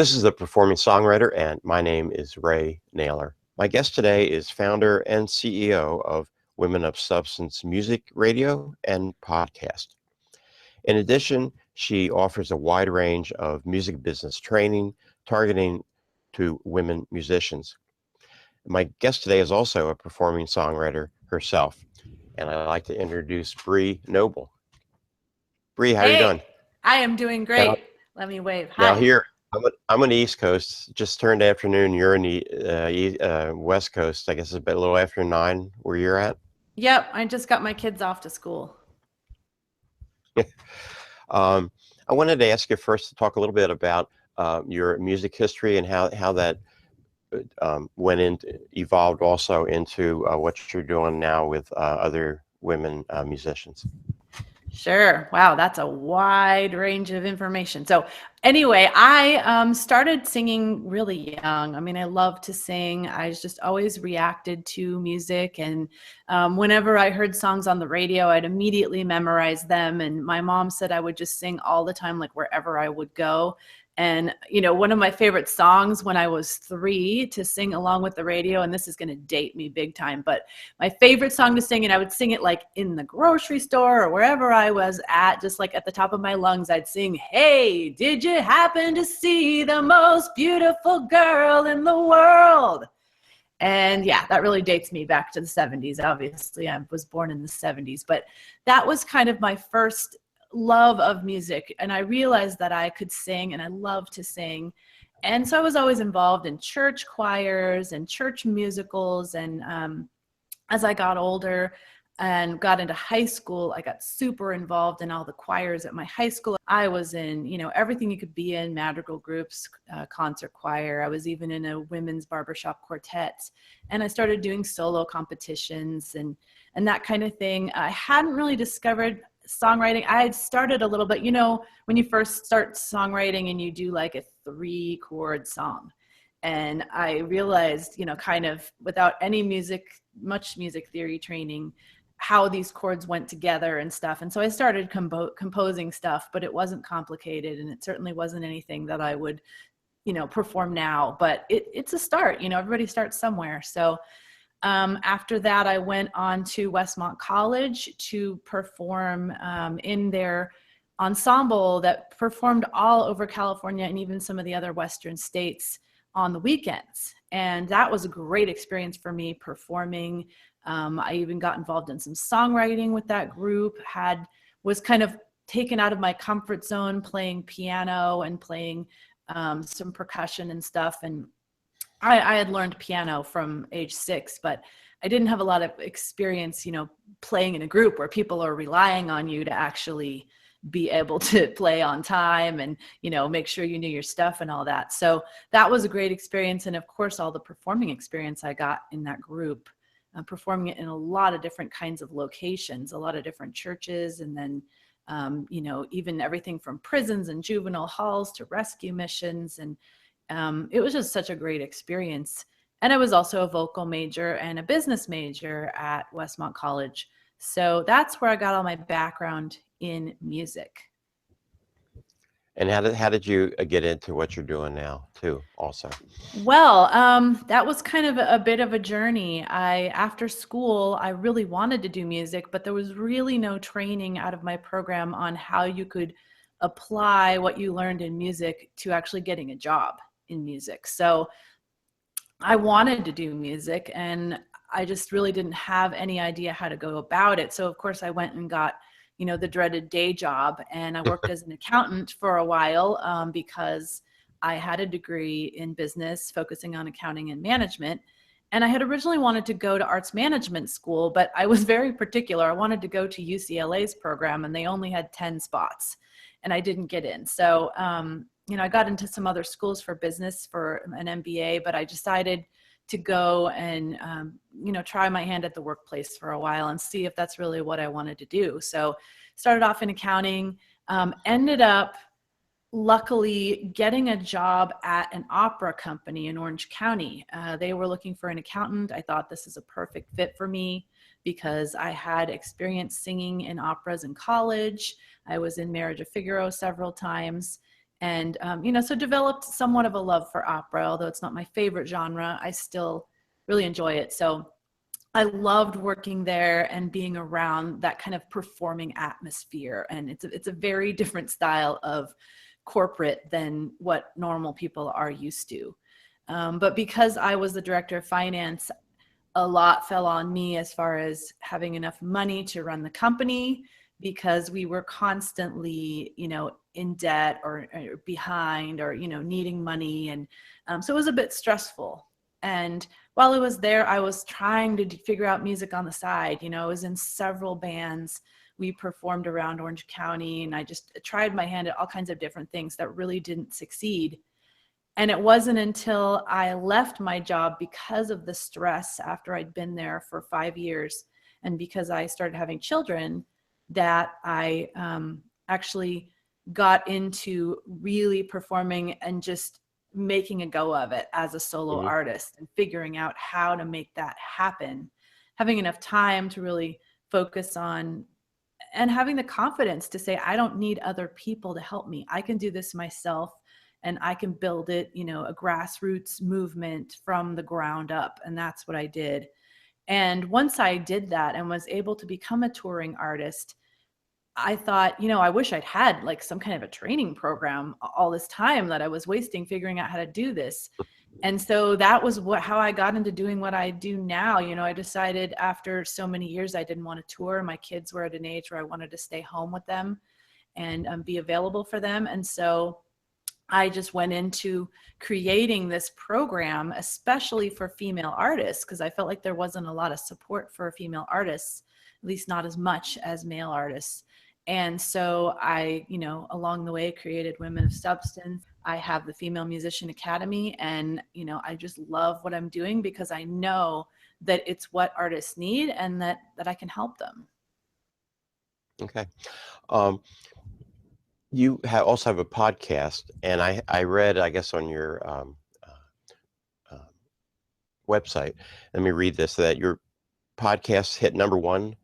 This is the performing songwriter, and my name is Ray Naylor. My guest today is founder and CEO of Women of Substance Music Radio and Podcast. In addition, she offers a wide range of music business training targeting to women musicians. My guest today is also a performing songwriter herself, and I'd like to introduce Bree Noble. Bree, how are you Hey, doing? I am doing Now, great. Let me wave. now Hi. here, I'm on the East Coast. Just turned afternoon. You're in the West Coast. I guess it's a little after 9 where you're at. Yep, I just got my kids off to school. Um, I wanted to ask you first to talk a little bit about your music history and how that evolved also into what you're doing now with other women musicians. Sure. Wow, that's a wide range of information. So, anyway, I started singing really young. I mean, I love to sing. I just always reacted to music. And whenever I heard songs on the radio, I'd immediately memorize them. And my mom said I would just sing all the time, like wherever I would go. And, one of my favorite songs when I was 3 to sing along with the radio, and this is going to date me big time, but my favorite song to sing, and I would sing it like in the grocery store or wherever I was at, just like at the top of my lungs, I'd sing, "Hey, did you happen to see the most beautiful girl in the world?" And yeah, that really dates me back to the 70s. Obviously, I was born in the 70s, but that was kind of my first love of music. And I realized that I could sing and I love to sing. And so I was always involved in church choirs and church musicals. And as I got older and got into high school, I got super involved in all the choirs at my high school. I was in, everything you could be in, madrigal groups, concert choir. I was even in a women's barbershop quartet. And I started doing solo competitions and that kind of thing. I hadn't really discovered songwriting. I had started a little bit, when you first start songwriting and you do like a 3-chord song. And I realized, kind of without any much music theory training, how these chords went together and stuff. And so I started composing stuff, but it wasn't complicated. And it certainly wasn't anything that I would, perform now, but it's a start, everybody starts somewhere. So after that, I went on to Westmont College to perform in their ensemble that performed all over California and even some of the other Western states on the weekends. And that was a great experience for me performing. I even got involved in some songwriting with that group, was kind of taken out of my comfort zone playing piano and playing some percussion and stuff. And I had learned piano from age 6, but I didn't have a lot of experience, playing in a group where people are relying on you to actually be able to play on time and, make sure you knew your stuff and all that. So that was a great experience. And of course, all the performing experience I got in that group, performing it in a lot of different kinds of locations, a lot of different churches, and then, even everything from prisons and juvenile halls to rescue missions. And it was just such a great experience. And I was also a vocal major and a business major at Westmont College. So that's where I got all my background in music. And how did you get into what you're doing now too? Also, Well, that was kind of a bit of a journey. After school, I really wanted to do music, but there was really no training out of my program on how you could apply what you learned in music to actually getting a job in music. So I wanted to do music and I just really didn't have any idea how to go about it. So of course I went and got, the dreaded day job, and I worked as an accountant for a while because I had a degree in business focusing on accounting and management. And I had originally wanted to go to arts management school, but I was very particular. I wanted to go to UCLA's program and they only had 10 spots and I didn't get in. So, I got into some other schools for business for an MBA, but I decided to go and, try my hand at the workplace for a while and see if that's really what I wanted to do. So started off in accounting, ended up luckily getting a job at an opera company in Orange County. They were looking for an accountant. I thought this is a perfect fit for me because I had experience singing in operas in college. I was in Marriage of Figaro several times. And, so developed somewhat of a love for opera, although it's not my favorite genre. I still really enjoy it. So I loved working there and being around that kind of performing atmosphere. And it's a very different style of corporate than what normal people are used to. But because I was the director of finance, a lot fell on me as far as having enough money to run the company, because we were constantly, in debt or behind, or, needing money. And so it was a bit stressful. And while I was there, I was trying to figure out music on the side. I was in several bands. We performed around Orange County, and I just tried my hand at all kinds of different things that really didn't succeed. And it wasn't until I left my job because of the stress after I'd been there for 5 years, and because I started having children, that I actually got into really performing and just making a go of it as a solo Hmm. artist, and figuring out how to make that happen, having enough time to really focus on, and having the confidence to say, I don't need other people to help me. I can do this myself, and I can build it, a grassroots movement from the ground up. And that's what I did. And once I did that and was able to become a touring artist, I thought, I wish I'd had like some kind of a training program all this time that I was wasting figuring out how to do this. And so that was how I got into doing what I do now. I decided after so many years I didn't want to tour. My kids were at an age where I wanted to stay home with them and be available for them. And so I just went into creating this program, especially for female artists, because I felt like there wasn't a lot of support for female artists, at least not as much as male artists. And so I, along the way, created Women of Substance. I have the Female Musician Academy, and, I just love what I'm doing because I know that it's what artists need, and that I can help them. Okay. Um, you also have a podcast, and I read, I guess, on your website. Let me read this: that your podcast hit #1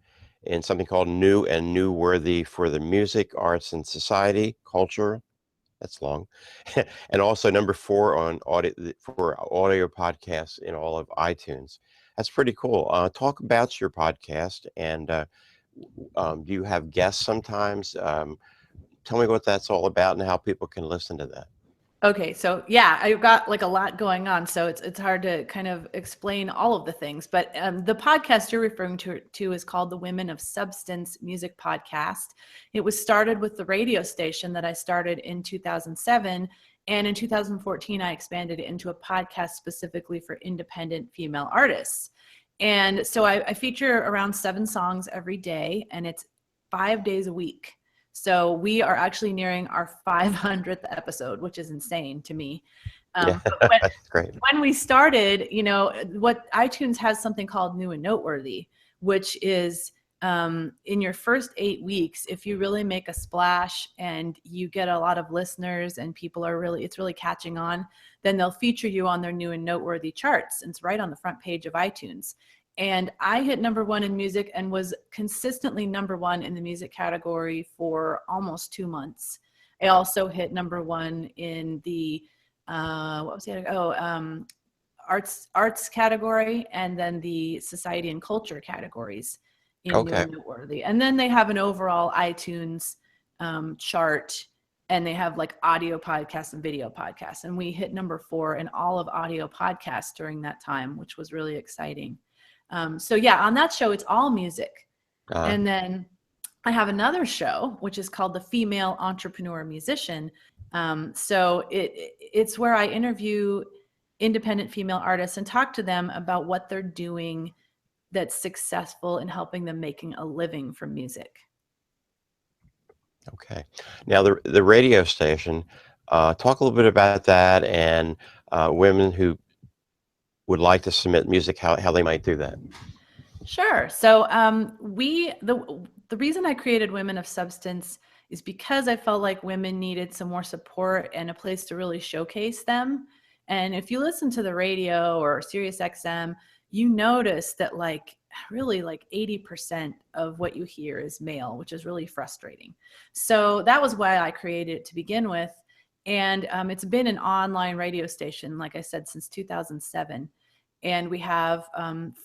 in something called New and New Worthy for the Music, Arts, and Society Culture. That's long. And also #4 on audio podcasts in all of iTunes. That's pretty cool. Talk about your podcast, and do you have guests sometimes? Tell me what that's all about and how people can listen to that. Okay, so yeah, I've got like a lot going on, so it's hard to kind of explain all of the things. But the podcast you're referring to is called the Women of Substance Music Podcast. It was started with the radio station that I started in 2007, and in 2014 I expanded it into a podcast specifically for independent female artists. And so I feature around 7 songs every day, and it's 5 days a week. So we are actually nearing our 500th episode, which is insane to me. Yeah, But when, that's great. when we started, what iTunes has something called New and Noteworthy, which is in your first 8 weeks, if you really make a splash and you get a lot of listeners and people are it's really catching on, then they'll feature you on their New and Noteworthy charts. And it's right on the front page of iTunes. And I hit #1 in music and was consistently #1 in the music category for almost 2 months. I also hit #1 in the what was the other? Arts category, and then the society and culture categories in New Okay. and Noteworthy. And then they have an overall iTunes chart, and they have like audio podcasts and video podcasts. And we hit #4 in all of audio podcasts during that time, which was really exciting. So yeah, on that show, it's all music. Uh, And then I have another show, which is called The Female Entrepreneur Musician. So it's where I interview independent female artists and talk to them about what they're doing that's successful in helping them making a living from music. okay. Now the radio station. Talk a little bit about that, and women who would like to submit music, how they might do that. Sure. So the reason I created Women of Substance is because I felt like women needed some more support and a place to really showcase them. And if you listen to the radio or Sirius XM, you notice that really 80% of what you hear is male, which is really frustrating. So that was why I created it to begin with. And it's been an online radio station, like I said, since 2007. And we have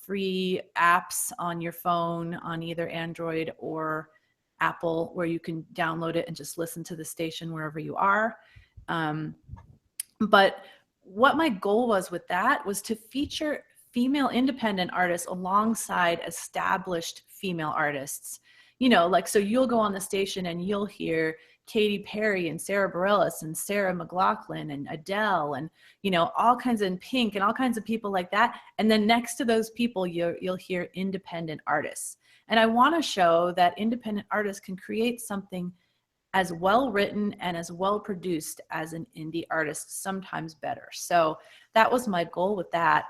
free apps on your phone on either Android or Apple, where you can download it and just listen to the station wherever you are. But what my goal was with that was to feature female independent artists alongside established female artists. You know, like, so you'll go on the station and you'll hear Katy Perry and Sarah Bareilles and Sarah McLachlan and Adele and, you know, all kinds of Pink and all kinds of people like that. And then next to those people, you'll hear independent artists. And I want to show that independent artists can create something as well written and as well produced as an indie artist, sometimes better. So that was my goal with that.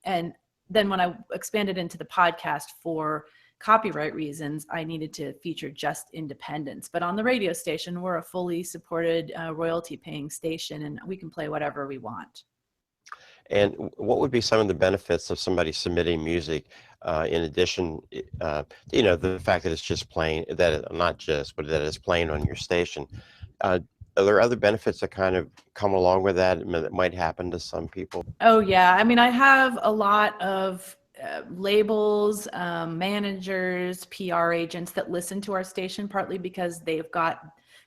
And then when I expanded into the podcast for copyright reasons, I needed to feature just independents. But on the radio station, we're a fully supported royalty paying station, and we can play whatever we want. And what would be some of the benefits of somebody submitting music in addition, you know, the fact that it's just playing, that not just, but that it's playing on your station? Are there other benefits that kind of come along with that that might happen to some people? Oh, yeah. I mean, I have a lot of labels, managers, PR agents that listen to our station, partly because they've got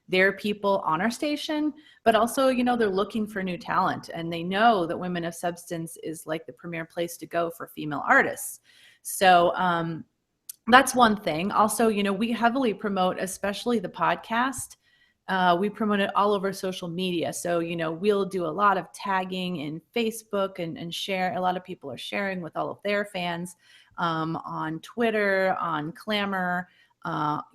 their people on our station, but also, you know, they're looking for new talent, and they know that Women of Substance is like the premier place to go for female artists. So that's one thing. Also, you know, we heavily promote, especially the podcast. We promote it all over social media. So, you know, we'll do a lot of tagging in Facebook and share. A lot of people are sharing with all of their fans on Twitter, on Clamor,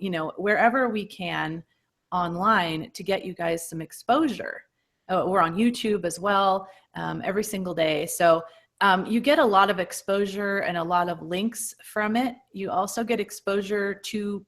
you know, wherever we can online to get you guys some exposure. We're on YouTube as well every single day. So you get a lot of exposure and a lot of links from it. You also get exposure to,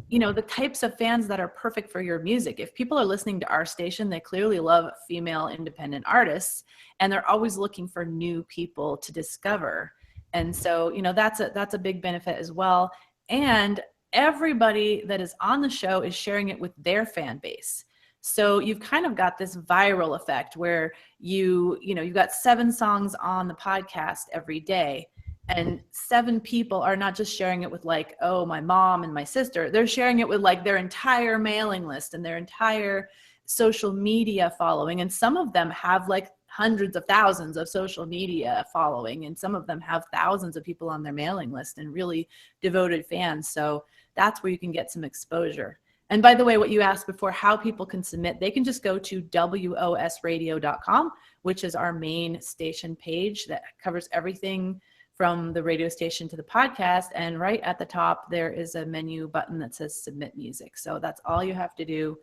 you know, the types of fans that are perfect for your music. If people are listening to our station, they clearly love female independent artists, and they're always looking for new people to discover. And so, you know, that's a big benefit as well. And everybody that is on the show is sharing it with their fan base. So you've kind of got this viral effect where you know, you've got 7 songs on the podcast every day, and 7 people are not just sharing it with like, oh, my mom and my sister. They're sharing it with like their entire mailing list and their entire social media following. And some of them have like hundreds of thousands of social media following, and some of them have thousands of people on their mailing list and really devoted fans. So that's where you can get some exposure. And by the way, what you asked before, how people can submit, they can just go to wosradio.com, which is our main station page that covers everything from the radio station to the podcast. And right at the top, there is a menu button that says submit music. So that's all you have to do.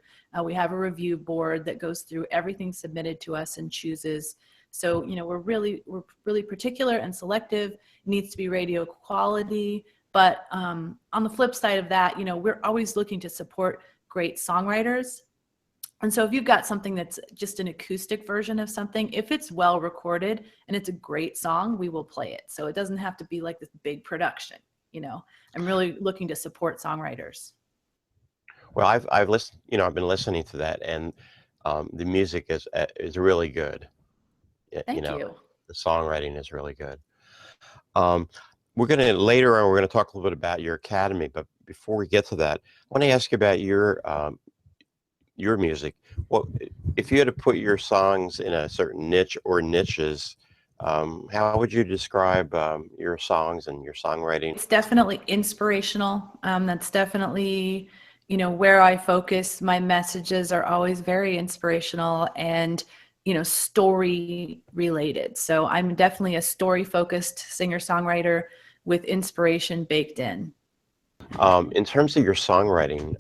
We have a review board that goes through everything submitted to us and chooses. So, you know, we're really particular and selective. It needs to be radio quality. But on the flip side of that, you know, we're always looking to support great songwriters. And so if you've got something that's just an acoustic version of something, if it's well recorded and it's a great song, we will play it. So it doesn't have to be like this big production. You know, I'm really looking to support songwriters. Well, I've listened, you know, I've been listening to that, and the music is really good. Thank you. you. The songwriting is really good. We're going to later on, we're going to talk a little bit about your academy, but before we get to that, I want to ask you about your music. Well, if you had to put your songs in a certain niche or niches, how would you describe your songs and your songwriting? It's definitely inspirational. That's definitely, you know, where I focus. My messages are always very inspirational and, you know, story related. So I'm definitely a story focused singer-songwriter with inspiration baked in. In terms of your songwriting,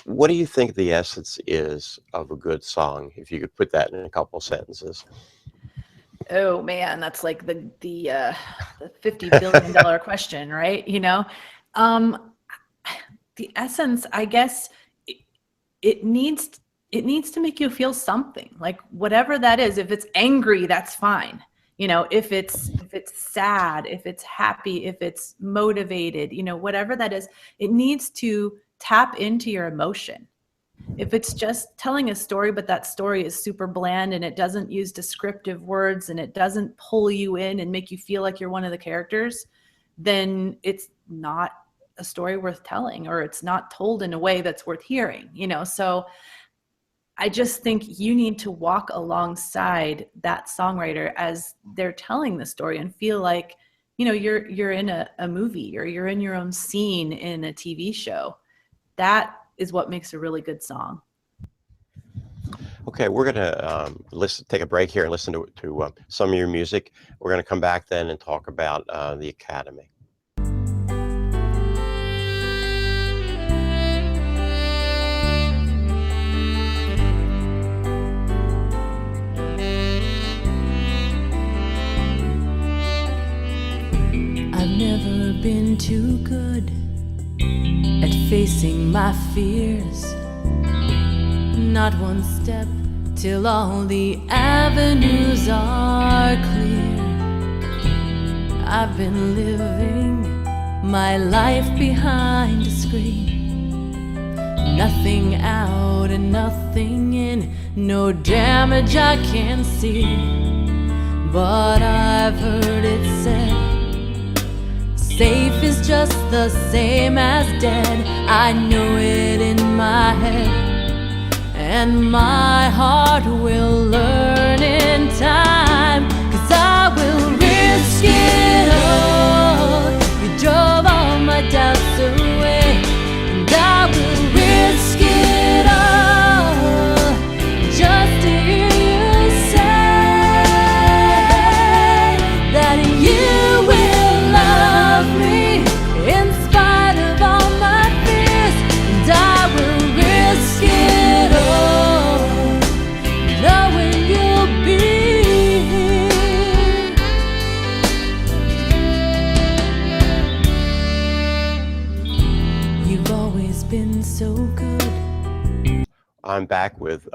what do you think the essence is of a good song? If you could put that in a couple sentences. Oh man, that's like the $50 billion question, right? You know, the essence, I guess, it needs to make you feel something, like whatever that is. If it's angry, that's fine. You know, if it's sad, if it's happy, if it's motivated, you know, whatever that is, it needs to tap into your emotion. If it's just telling a story, but that story is super bland and it doesn't use descriptive words and it doesn't pull you in and make you feel like you're one of the characters, then it's not a story worth telling, or it's not told in a way that's worth hearing, you know? So I just think you need to walk alongside that songwriter as they're telling the story and feel like, you know, you're in a movie, or you're in your own scene in a TV show. That is what makes a really good song. Okay, we're gonna take a break here and listen to some of your music. We're gonna come back then and talk about the Academy. I've never been too good at facing my fears. Not one step till all the avenues are clear. I've been living my life behind a screen. Nothing out and nothing in, no damage I can see. But I've heard it said, safe is just the same as dead. I know it in my head, and my heart will learn in time. 'Cause I will risk it all. You drove all my doubts away, and I will risk it all just to hear you say that you will love me in spite of all my fears, and I will risk it all, knowing you'll be here. You've always been so good. I'm back with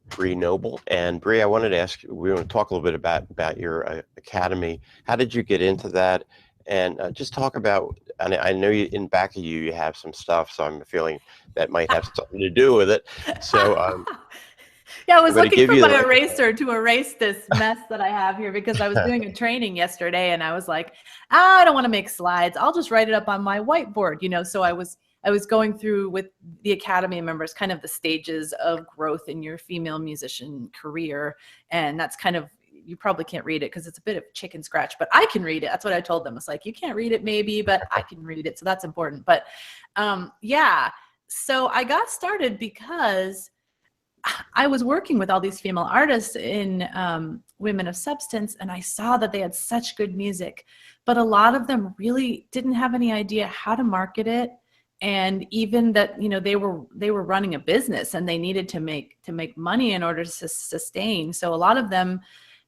Bree Noble, and Bree, I wanted to ask you, we want to talk a little bit about your Academy. How did you get into that? And just talk about, and I know you, in back of you have some stuff, so I'm feeling that might have something to do with it. So Yeah, I was I'm going to looking give for you the my microphone. eraser to erase this mess that I have here, because I was doing a training yesterday and I was like, I don't want to make slides. I'll just write it up on my whiteboard, you know. So I was going through with the Academy members kind of the stages of growth in your female musician career. And that's kind of, you probably can't read it because it's a bit of chicken scratch, but I can read it. That's what I told them. It's like, you can't read it maybe, but I can read it. So that's important. But yeah, so I got started because I was working with all these female artists in Women of Substance, and I saw that they had such good music, but a lot of them really didn't have any idea how to market it. And even that, you know, they were running a business and they needed to make money in order to sustain. So a lot of them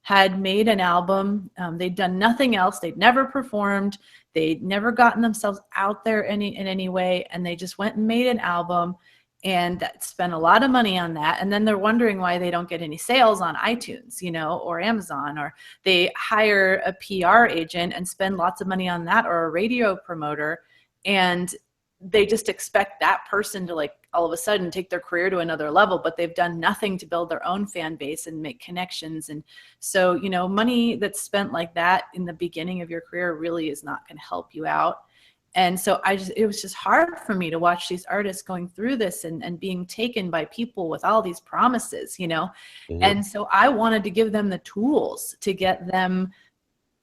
had made an album. They'd done nothing else. They'd never performed. They'd never gotten themselves out there in any way. And they just went and made an album and spent a lot of money on that. And then they're wondering why they don't get any sales on iTunes, you know, or Amazon, or they hire a PR agent and spend lots of money on that, or a radio promoter. And they just expect that person to, like, all of a sudden take their career to another level, but they've done nothing to build their own fan base and make connections. And so, you know, money that's spent like that in the beginning of your career really is not going to help you out. And so it was just hard for me to watch these artists going through this and being taken by people with all these promises, you know. Mhm. And so I wanted to give them the tools to get them,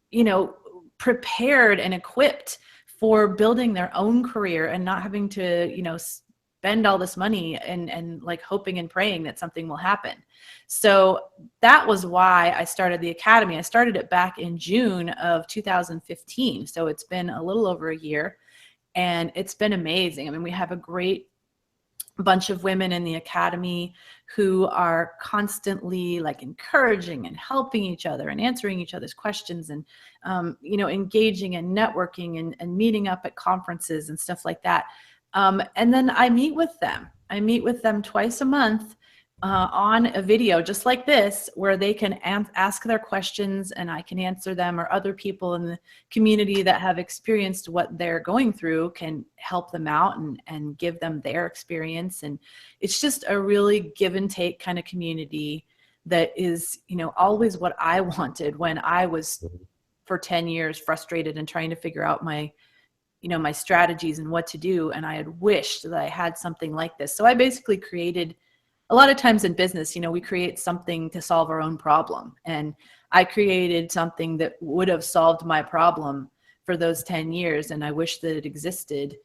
you know, prepared and equipped for building their own career and not having to, you know, spend all this money and like hoping and praying that something will happen. So that was why I started the Academy. I started it back in June of 2015. So it's been a little over a year, and it's been amazing. I mean, we have a great bunch of women in the Academy who are constantly like encouraging and helping each other and answering each other's questions, and you know, engaging and networking and meeting up at conferences and stuff like that. And then I meet with them twice a month, on a video just like this, where they can ask their questions and I can answer them, or other people in the community that have experienced what they're going through can help them out and give them their experience. And it's just a really give and take kind of community that is, always what I wanted when I was for 10 years frustrated and trying to figure out my strategies and what to do. And I had wished that I had something like this. So I basically created, a lot of times in business, we create something to solve our own problem. And I created something that would have solved my problem for those 10 years. And I wish that it existed.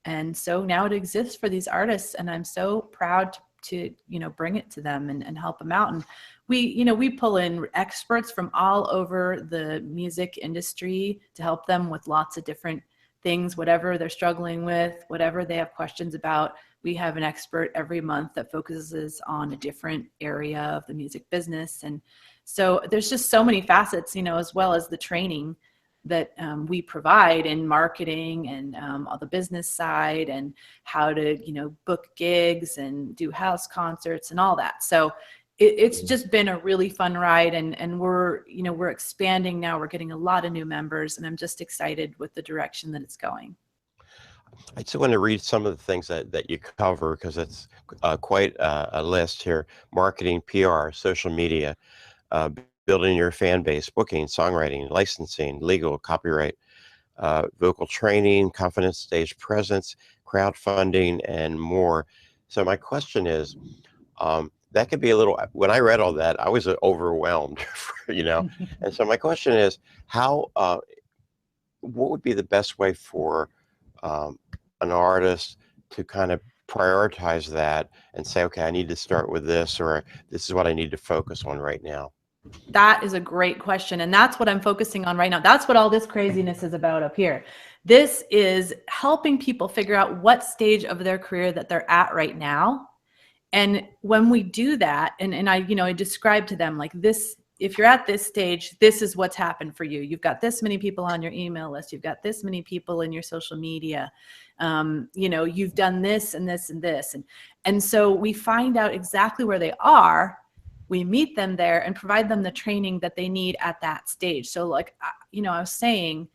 And so now it exists for these artists. And I'm so proud to bring it to them and help them out. And we pull in experts from all over the music industry to help them with lots of different things, whatever they're struggling with, whatever they have questions about. We have an expert every month that focuses on a different area of the music business. And so there's just so many facets, as well as the training that we provide in marketing and on the business side, and how to, book gigs and do house concerts and all that. So it's just been a really fun ride, and we're expanding now. We're getting a lot of new members, and I'm just excited with the direction that it's going. I just want to read some of the things that you cover, because it's quite a list here: marketing, PR, social media, building your fan base, booking, songwriting, licensing, legal, copyright, vocal training, confidence, stage presence, crowdfunding, and more. So my question is, that could be a little, when I read all that, I was overwhelmed, And so my question is, what would be the best way for an artist to kind of prioritize that and say, okay, I need to start with this, or this is what I need to focus on right now? That is a great question. And that's what I'm focusing on right now. That's what all this craziness is about up here. This is helping people figure out what stage of their career that they're at right now. And when we do that, and I describe to them, like, this, if you're at this stage, this is what's happened for you. You've got this many people on your email list. You've got this many people in your social media. You've done this and this and this. And so we find out exactly where they are. We meet them there and provide them the training that they need at that stage. So like, I was saying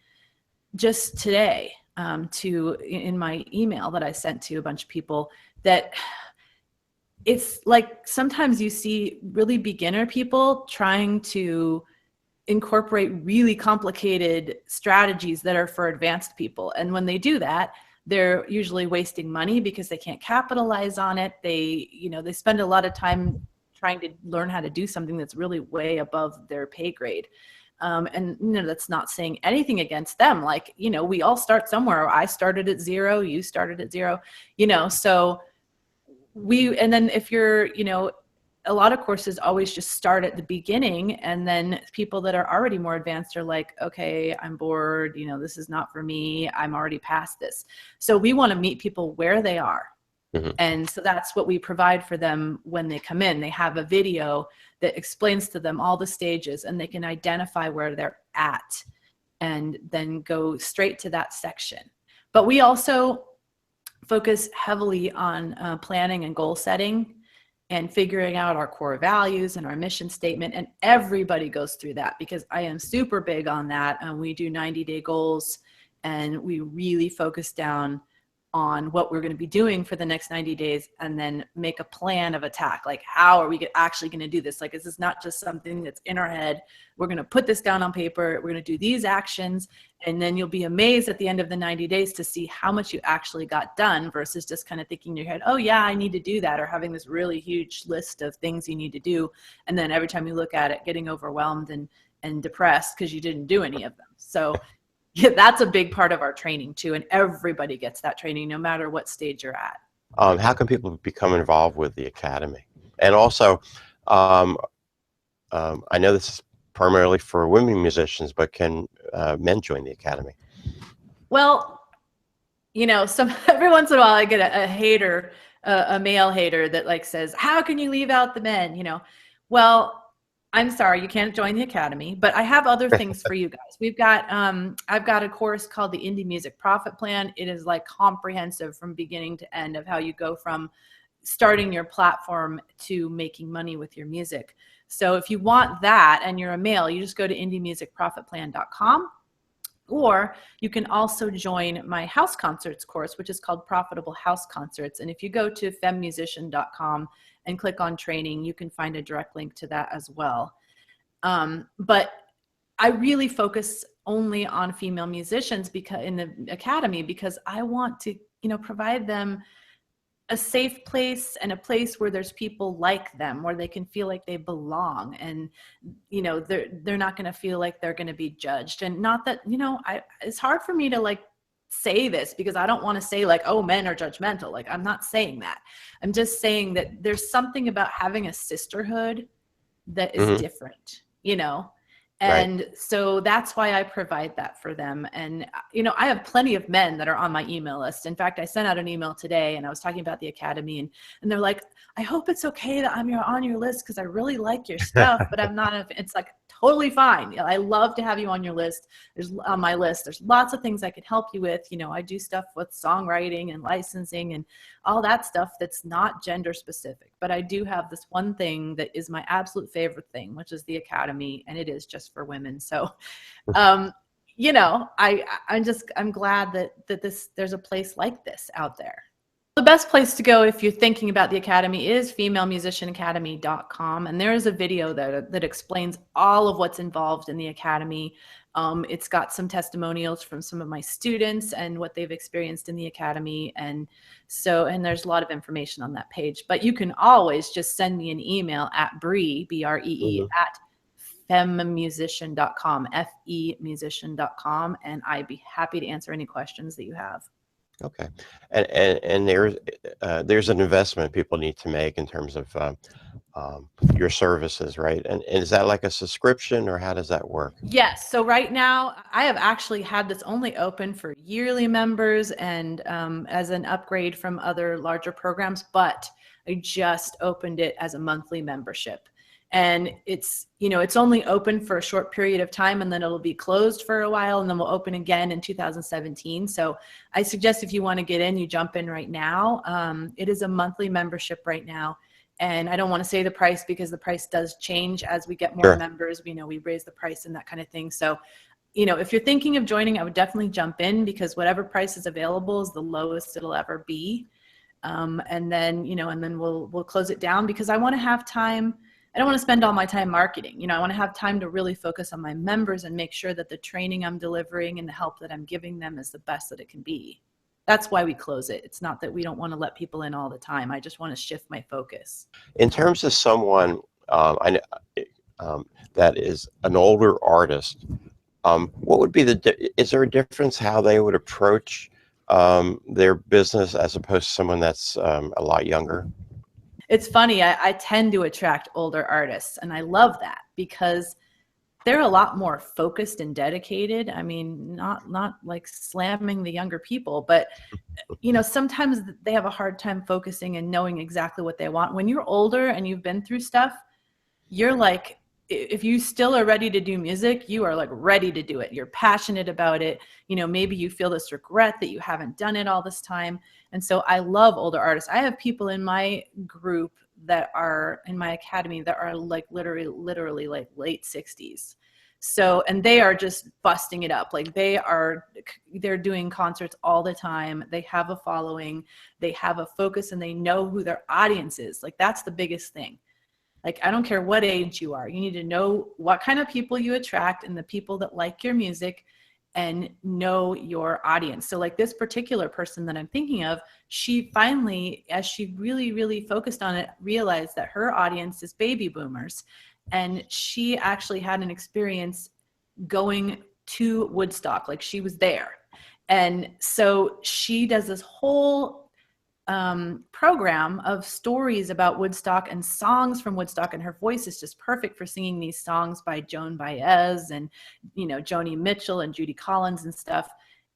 just today in my email that I sent to a bunch of people, that it's like sometimes you see really beginner people trying to incorporate really complicated strategies that are for advanced people. And when they do that, they're usually wasting money because they can't capitalize on it. They spend a lot of time trying to learn how to do something that's really way above their pay grade. And that's not saying anything against them. Like, we all start somewhere. I started at zero, you started at zero, so and then if you're, a lot of courses always just start at the beginning, and then people that are already more advanced are like, okay, I'm bored, this is not for me, I'm already past this. So we want to meet people where they are. Mm-hmm. And so that's what we provide for them when they come in. They have a video that explains to them all the stages, and they can identify where they're at and then go straight to that section. But we also focus heavily on planning and goal setting and figuring out our core values and our mission statement. And everybody goes through that, because I am super big on that. And we do 90-day goals, and we really focus down on what we're going to be doing for the next 90 days, and then make a plan of attack. Like, how are we actually going to do this? Like, this is not just something that's in our head. We're going to put this down on paper. We're going to do these actions. And then you'll be amazed at the end of the 90 days to see how much you actually got done, versus just kind of thinking in your head, oh yeah, I need to do that, or having this really huge list of things you need to do. And then every time you look at it, getting overwhelmed and depressed because you didn't do any of them. So yeah, that's a big part of our training too. And everybody gets that training, no matter what stage you're at. How can people become involved with the Academy? And also, I know this is primarily for women musicians, but can men join the Academy? Well, every once in a while I get a hater, a male hater that like says, how can you leave out the men? Well, I'm sorry, you can't join the Academy, but I have other things for you guys. We've got, I've got a course called the Indie Music Profit Plan. It is like comprehensive from beginning to end of how you go from starting your platform to making money with your music. So if you want that and you're a male, you just go to indiemusicprofitplan.com. Or you can also join my house concerts course, which is called Profitable House Concerts. And if you go to femmusician.com and click on training, you can find a direct link to that as well. But I really focus only on female musicians because in the academy, because I want to, provide them a safe place and a place where there's people like them, where they can feel like they belong, and they're not going to feel like they're going to be judged. And not that it's hard for me to like say this, because I don't want to say like, oh, men are judgmental. Like, I'm not saying that. I'm just saying that there's something about having a sisterhood that is different, and Right. so that's why I provide that for them. And, I have plenty of men that are on my email list. In fact, I sent out an email today and I was talking about the academy, and they're like, I hope it's okay that I'm on your list because I really like your stuff, but I'm not. It's like, totally fine. I love to have you on your list. There's on my list. There's lots of things I can help you with. I do stuff with songwriting and licensing and all that stuff that's not gender specific. But I do have this one thing that is my absolute favorite thing, which is the academy, and it is just for women. So, I'm glad that there's a place like this out there. The best place to go if you're thinking about the academy is femalemusicianacademy.com, and there is a video that explains all of what's involved in the academy. It's got some testimonials from some of my students and what they've experienced in the academy, and there's a lot of information on that page. But you can always just send me an email at Bree, B-R-E-E, at femmusician.com, FEmusician.com, and I'd be happy to answer any questions that you have. Okay. And there's an investment people need to make in terms of your services, right? And is that like a subscription, or how does that work? Yes. So right now, I have actually had this only open for yearly members and as an upgrade from other larger programs, but I just opened it as a monthly membership. And it's only open for a short period of time, and then it'll be closed for a while, and then we'll open again in 2017. So I suggest if you want to get in, you jump in right now. It is a monthly membership right now. And I don't want to say the price because the price does change as we get more members. We raise the price and that kind of thing. So, if you're thinking of joining, I would definitely jump in, because whatever price is available is the lowest it'll ever be. And then we'll close it down, because I want to have time. I don't want to spend all my time marketing. I want to have time to really focus on my members and make sure that the training I'm delivering and the help that I'm giving them is the best that it can be. That's why we close it. It's not that we don't want to let people in all the time. I just want to shift my focus. In terms of someone that is an older artist, what would be is there a difference how they would approach their business as opposed to someone that's a lot younger? It's funny. I tend to attract older artists, and I love that because they're a lot more focused and dedicated. I mean, not like slamming the younger people, but sometimes they have a hard time focusing and knowing exactly what they want. When you're older and you've been through stuff, you're like, if you still are ready to do music, you are like ready to do it. You're passionate about it. Maybe you feel this regret that you haven't done it all this time. And so I love older artists. I have people in my group that are in my academy that are like literally like late 60s. So, and they are just busting it up. Like they're doing concerts all the time. They have a following, they have a focus, and they know who their audience is. Like that's the biggest thing. Like, I don't care what age you are. You need to know what kind of people you attract and the people that like your music, and know your audience. So like this particular person that I'm thinking of, she finally, as she really, really focused on it, realized that her audience is baby boomers. And she actually had an experience going to Woodstock. Like she was there. And so she does this whole program of stories about Woodstock and songs from Woodstock, and her voice is just perfect for singing these songs by Joan Baez and Joni Mitchell and Judy Collins and stuff.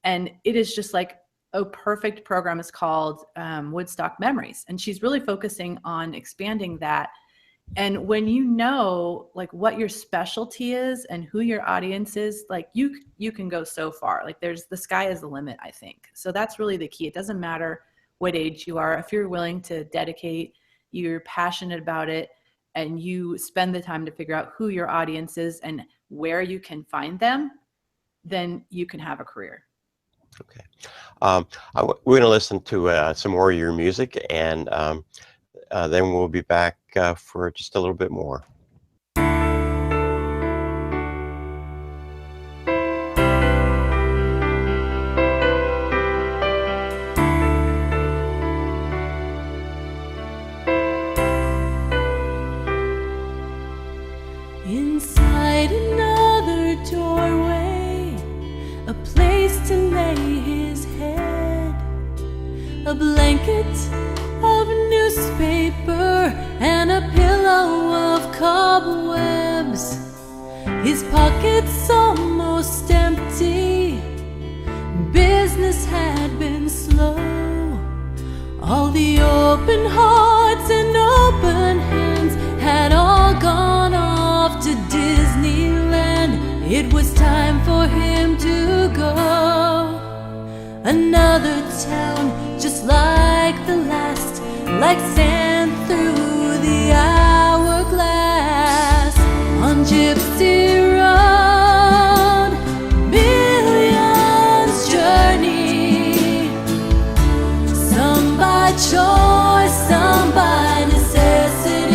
And it is just like a perfect program. Is called Woodstock Memories, and she's really focusing on expanding that. And when you know like what your specialty is and who your audience is, like you can go so far. Like the sky is the limit, I think. So that's really the key. It doesn't matter what age you are. If you're willing to dedicate, you're passionate about it, and you spend the time to figure out who your audience is and where you can find them, then you can have a career. Okay. We're going to listen to some more of your music, and then we'll be back for just a little bit more. Inside another doorway, a place to lay his head, a blanket of newspaper and a pillow of cobwebs. His pockets almost empty, business had been slow. All the open hearts and open hands had all gone off to Disneyland. It was time for him to go. Another town just like the last, like sand through the hourglass. On Gypsy Road, millions journey, some by choice, some by necessity.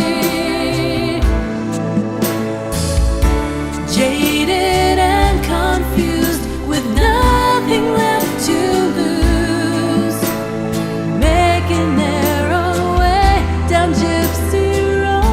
Jaded and confused, with nothing left to lose, making their own way down Gypsy Road.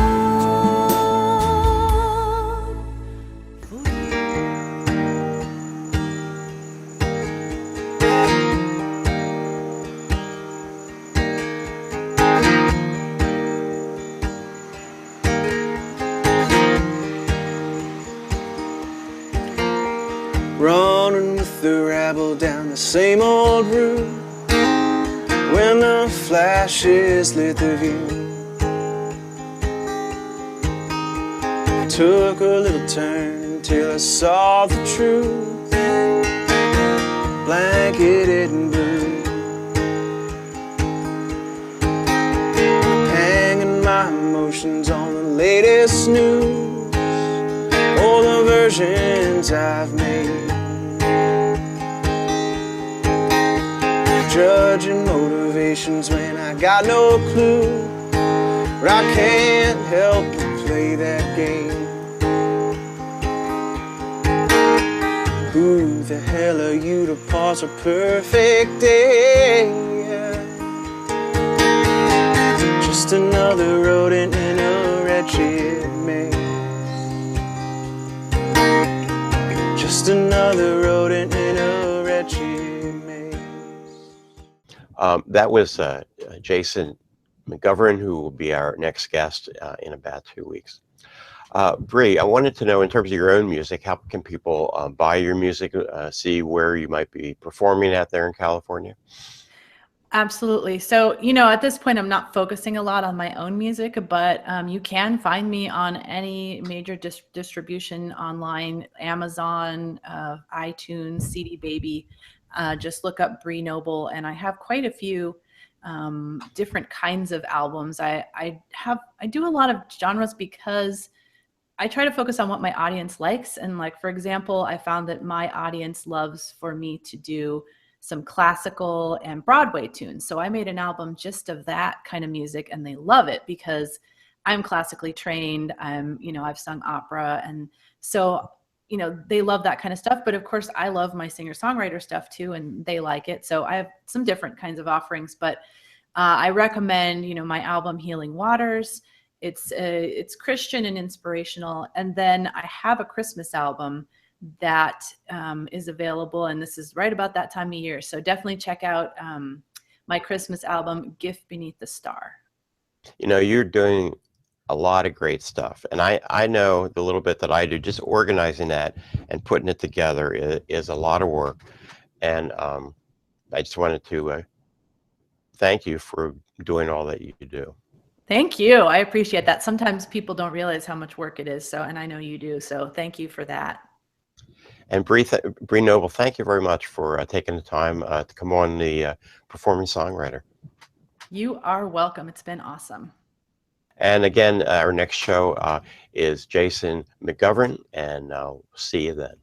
Running with the rabble down the same old route, when the flashes lit the view. Took a little turn until I saw the truth, blanketed in blue, hanging my emotions on the latest news, all the versions I've made, judging motivations when I got no clue, but I can't help but play that game. Who the hell are you to pause a perfect day? Just another rodent in a wretched maze. Just another rodent in a wretched maze. That was Jason McGovern, who will be our next guest in about 2 weeks. Bree, I wanted to know, in terms of your own music, how can people buy your music, see where you might be performing at there in California? Absolutely. So, you know, at this point, I'm not focusing a lot on my own music, but you can find me on any major distribution online, Amazon, iTunes, CD Baby. Just look up Bree Noble, and I have quite a few different kinds of albums. I do a lot of genres because I try to focus on what my audience likes. And like, for example, I found that my audience loves for me to do some classical and Broadway tunes. So I made an album just of that kind of music, and they love it because I'm classically trained. I've sung opera. And so, they love that kind of stuff. But of course, I love my singer-songwriter stuff too, and they like it. So I have some different kinds of offerings, but I recommend, my album Healing Waters. It's Christian and inspirational. And then I have a Christmas album that is available, and this is right about that time of year. So definitely check out my Christmas album, Gift Beneath the Star. You're doing a lot of great stuff, and I know the little bit that I do, just organizing that and putting it together is a lot of work. And I just wanted to thank you for doing all that you do. Thank you. I appreciate that. Sometimes people don't realize how much work it is. And I know you do. So thank you for that. And Bree Noble, thank you very much for taking the time to come on the Performing Songwriter. You are welcome. It's been awesome. And again, our next show is Jason McGovern, and see you then.